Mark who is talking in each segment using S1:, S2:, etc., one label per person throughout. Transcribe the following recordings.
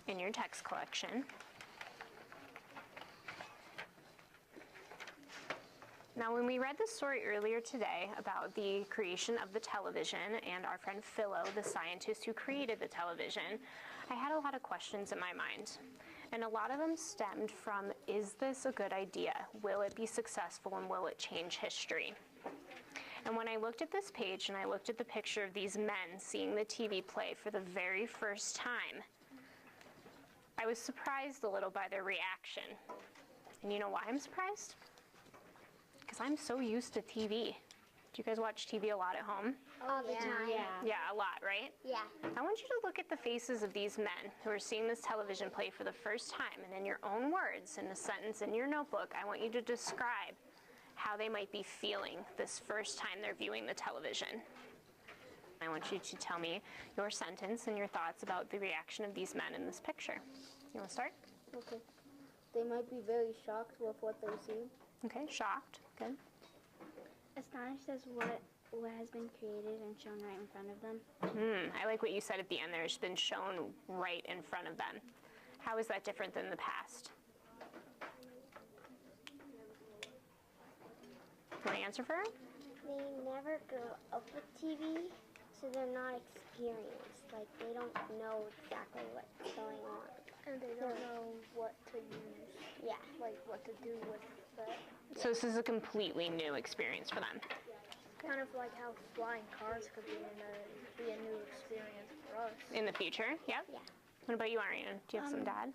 S1: in your text collection. Now, when we read the story earlier today about the creation of the television and our friend Philo, the scientist who created the television, I had a lot of questions in my mind. And a lot of them stemmed from, is this a good idea? Will it be successful and will it change history? And when I looked at this page and I looked at the picture of these men seeing the TV play for the very first time, I was surprised a little by their reaction. And you know why I'm surprised? Because I'm so used to TV. Do you guys watch TV a lot at home?
S2: All the time.
S1: Yeah, a lot, right?
S2: Yeah.
S1: I want you to look at the faces of these men who are seeing this television play for the first time, and in your own words, in a sentence in your notebook, I want you to describe how they might be feeling this first time they're viewing the television. I want you to tell me your sentence and your thoughts about the reaction of these men in this picture. You want to start?
S3: Okay. They might be very shocked with what they see.
S1: Okay, shocked. Good.
S4: Astonished as what has been created and shown right in front of them.
S1: I like what you said at the end there. It's been shown right in front of them. How is that different than the past? Do you want to answer for her?
S2: They never grow up with TV, so they're not experienced. Like, they don't know exactly what's going on.
S5: And they don't know what to use.
S2: Yeah.
S5: Like, what to do with it.
S1: So this is a completely new experience for them.
S5: Kind of like how flying cars could be a new experience for us.
S1: In the future? Yep.
S2: Yeah.
S1: What about you, Ariana? Do you have some dad?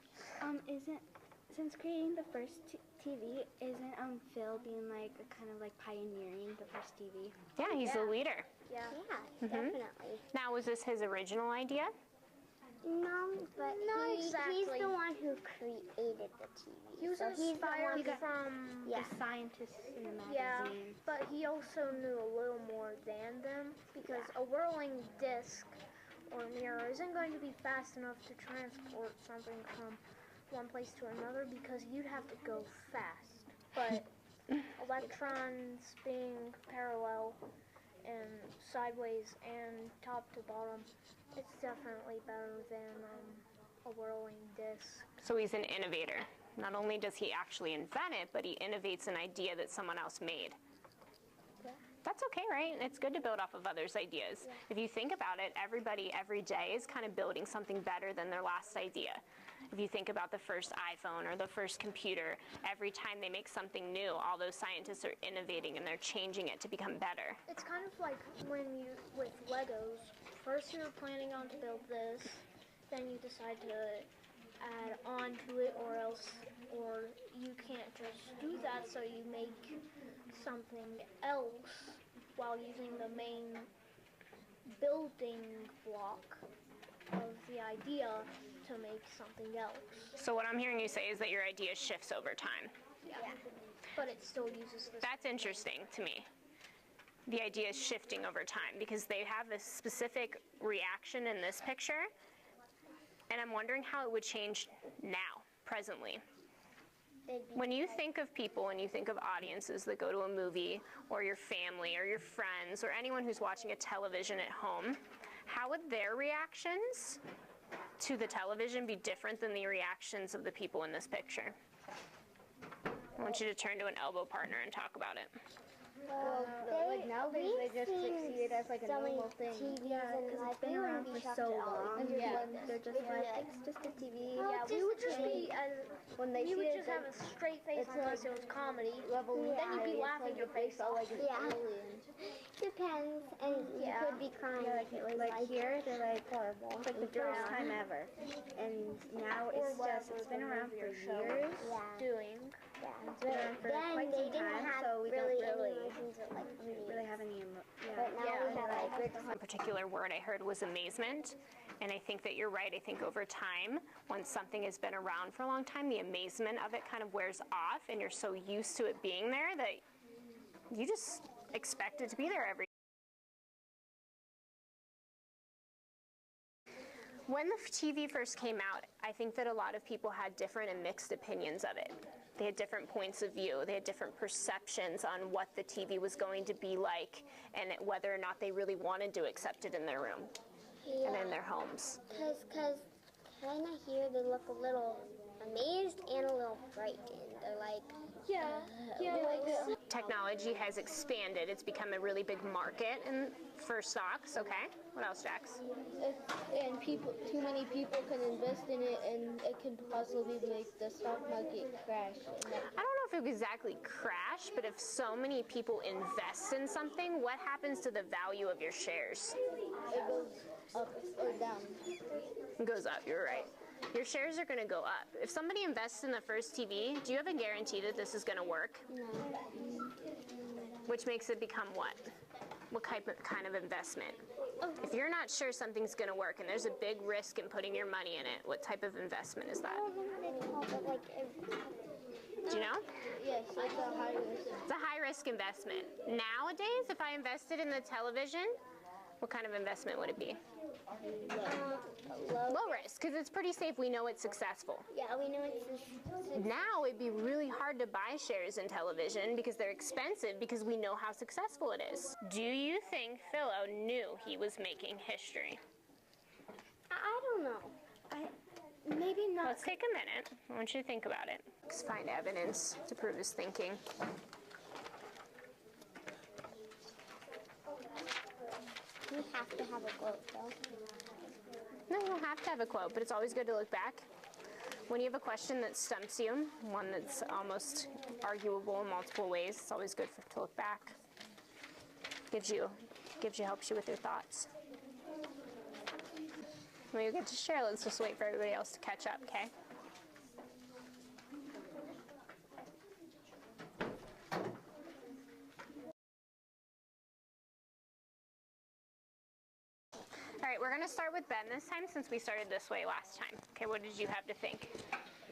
S4: Since creating the first TV, isn't Phil being like a kind of like pioneering the first TV?
S1: Yeah, he's the leader.
S5: Yeah.
S2: Yeah, definitely.
S1: Now, was this his original idea?
S2: No, but
S5: Not
S2: he's
S5: exactly.
S2: the one who created the TV.
S5: He was
S2: so
S5: inspired from...
S2: Yeah.
S4: The scientists in the
S5: Yeah,
S4: magazine.
S5: but he also knew a little more than them, because a whirling disc or mirror isn't going to be fast enough to transport something from one place to another, because you'd have to go fast. But electrons being parallel and sideways and top to bottom, it's definitely better than a whirling disc.
S1: So he's an innovator. Not only does he actually invent it, but he innovates an idea that someone else made.
S2: Yeah.
S1: That's okay, right? It's good to build off of others' ideas.
S2: Yeah.
S1: If you think about it, everybody every day is kind of building something better than their last idea. If you think about the first iPhone or the first computer, every time they make something new, all those scientists are innovating and they're changing it to become better.
S5: It's kind of like when you, with Legos, first you're planning on to build this, then you decide to add on to it, or you can't just do that, so you make something else while using the main building block of the idea to make something else.
S1: So what I'm hearing you say is that your idea shifts over time.
S5: Yeah. But it still uses this.
S1: That's interesting to me. The idea is shifting over time because they have a specific reaction in this picture, and I'm wondering how it would change now, presently. When you think of people and you think of audiences that go to a movie, or your family, or your friends, or anyone who's watching a television at home, how would their reactions to the television be different than the reactions of the people in this picture? I want you to turn to an elbow partner and talk about it.
S3: Well, like nowadays they just see it as like a normal thing.
S4: Yeah, because it's been around for so long. And they're just like, it's just a TV.
S5: Yeah, we would just be,
S3: When they
S5: you
S3: see
S5: would
S3: it,
S5: just have a straight face unless it was comedy.
S3: level
S5: Then you'd be laughing your face off.
S3: like an alien.
S2: Depends, and you could be crying if it was
S4: Like here, they're like,
S2: horrible.
S4: it's like the first time ever. And now it's been around for years.
S2: Yeah.
S5: Doing.
S2: Yeah.
S4: It's been around for
S2: Then
S4: quite
S2: they
S4: some
S2: didn't
S4: time,
S2: have
S4: so we
S2: really
S4: don't
S2: any emotions of like
S4: really have any
S2: But now we have like we're
S1: One particular word I heard was amazement, and I think that you're right. I think over time, when something has been around for a long time, the amazement of it kind of wears off, and you're so used to it being there that you just expect it to be there every. When the TV first came out, I think that a lot of people had different and mixed opinions of it. They had different points of view. They had different perceptions on what the TV was going to be like and whether or not they really wanted to accept it in their room and in their homes.
S2: Because kind of here they look a little amazed and a little frightened. They're like,
S1: Technology has expanded. It's become a really big market for stocks. Okay. What else, Jax?
S3: And too many people can invest in it, and it can possibly make the stock market crash.
S1: I don't know if it would exactly crash, but if so many people invest in something, what happens to the value of your shares?
S3: It goes up or down.
S1: It goes up, you're right. Your shares are going to go up. If somebody invests in the first TV, do you have a guarantee that this is going to work?
S2: no.
S1: Which makes it become what? What kind of investment? If you're not sure something's going to work and there's a big risk in putting your money in it, what type of investment is that?
S2: I don't know what they call it, like,
S1: Do you know?
S3: Yes, it's a high risk.
S1: It's a high-risk investment. Nowadays, if I invested in the television, what kind of investment would it be? Low risk, because it's pretty safe. We know it's successful.
S2: yeah, we know it's
S1: Now it'd be really hard to buy shares in television because they're expensive because we know how successful it is. Do you think Philo knew he was making history?
S2: I don't know.
S4: Maybe not.
S1: Let's take a minute. I want you to think about it. Let's find evidence to prove his thinking.
S2: We have to have a quote, though.
S1: No, you don't have to have a quote, but it's always good to look back. When you have a question that stumps you, one that's almost arguable in multiple ways, it's always good to look back. Helps you with your thoughts. When you get to share, let's just wait for everybody else to catch up, okay? All right, we're going to start with Ben this time since we started this way last time. Okay, what did you have to think?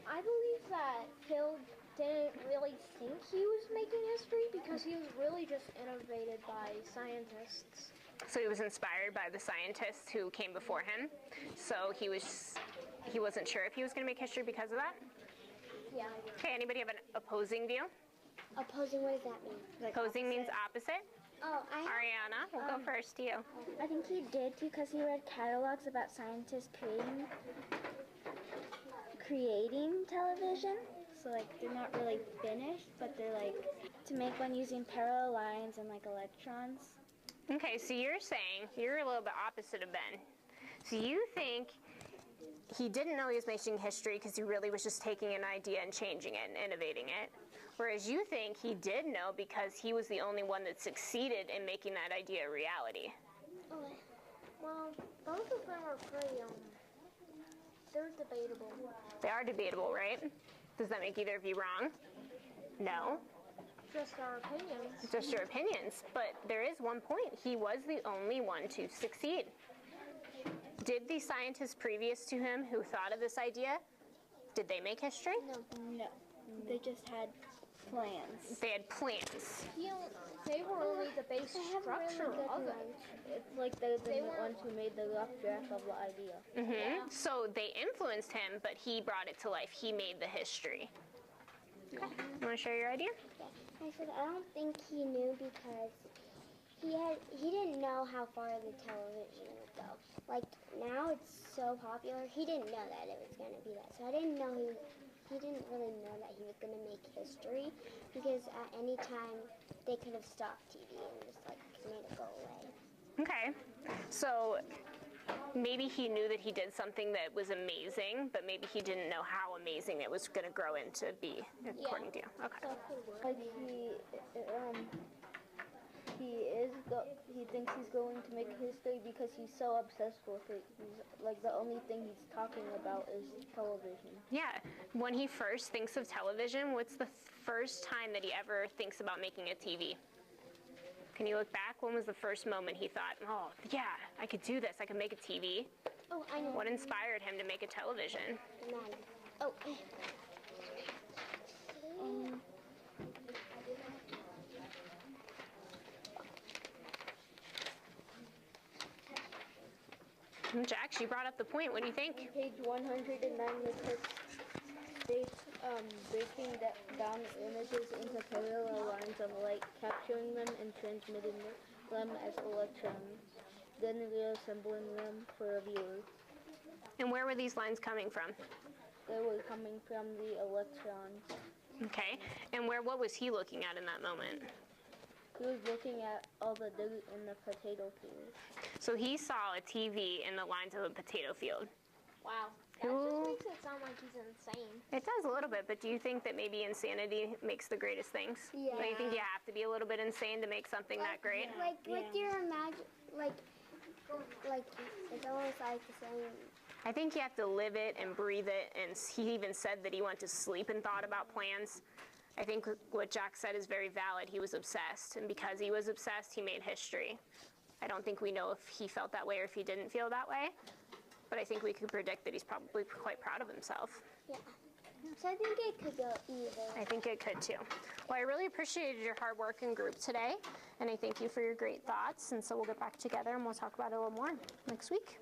S5: I believe that Phil didn't really think he was making history because he was really just innovated by scientists.
S1: So he was inspired by the scientists who came before him. So he wasn't sure if he was going to make history because of that?
S5: Yeah.
S1: Okay, anybody have an opposing view?
S2: Opposing, what does that mean?
S4: Like
S1: Opposing means opposite.
S2: Oh, I have
S1: Ariana, we'll go first to you.
S4: I think he did because he read catalogs about scientists creating television. So like they're not really finished, but they're like to make one using parallel lines and like electrons.
S1: Okay, so you're saying you're a little bit opposite of Ben. So you think he didn't know he was making history because he really was just taking an idea and changing it and innovating it. Whereas you think he did know because he was the only one that succeeded in making that idea a reality.
S5: Well, both of them are pretty, they're debatable.
S1: They are debatable, right? Does that make either of you wrong? No.
S5: Just our opinions.
S1: Just your opinions. But there is one point. He was the only one to succeed. Did the scientists previous to him who thought of this idea, did they make history?
S4: No, they just had plans.
S1: They had plans.
S5: They were only the base structure of it.
S3: It's like they're the ones who made the rough draft of the idea.
S1: Mm-hmm. So they influenced him, but he brought it to life. He made the history. Okay. You want to share your idea?
S2: I said I don't think he knew because he didn't know how far the television would go. Like now it's so popular, he didn't know that it was going to be that. So I didn't know he didn't really know that he was going to make history because at any time they could have stopped TV and just like made it go away.
S1: Okay. So maybe he knew that he did something that was amazing, but maybe he didn't know how amazing it was going to grow into be, according to you. Okay.
S3: Like he thinks he's going to make history because he's so obsessed with it. He's like the only thing he's talking about is television.
S1: Yeah. When he first thinks of television, what's the first time that he ever thinks about making a TV? Can you look back? When was the first moment he thought, oh, yeah, I could do this. I could make a TV.
S2: Oh, I know.
S1: What inspired him to make a television?
S2: None. Oh.
S1: Jack, she brought up the point. What do you think?
S3: Page 109, it states breaking down images into parallel lines of light, capturing them and transmitting them as electrons, then reassembling them for a viewer.
S1: And where were these lines coming from?
S3: They were coming from the electrons.
S1: Okay. And what was he looking at in that moment?
S3: He was looking at all the dirt in the potato field.
S1: So he saw a TV in the lines of a potato field.
S5: Wow. That just makes it sound like he's insane.
S1: It does a little bit, but do you think that maybe insanity makes the greatest things?
S2: Yeah.
S1: Do you think you have to be a little bit insane to make something that great?
S2: Like your like it's almost like the same.
S1: I think you have to live it and breathe it, and he even said that he went to sleep and thought about plans. I think what Jack said is very valid. He was obsessed, and because he was obsessed, he made history. I don't think we know if he felt that way or if he didn't feel that way, but I think we could predict that he's probably quite proud of himself.
S2: Yeah. So I think it could go either.
S1: I think it could too. Well, I really appreciated your hard work in group today, and I thank you for your great thoughts, and so we'll get back together and we'll talk about it a little more next week.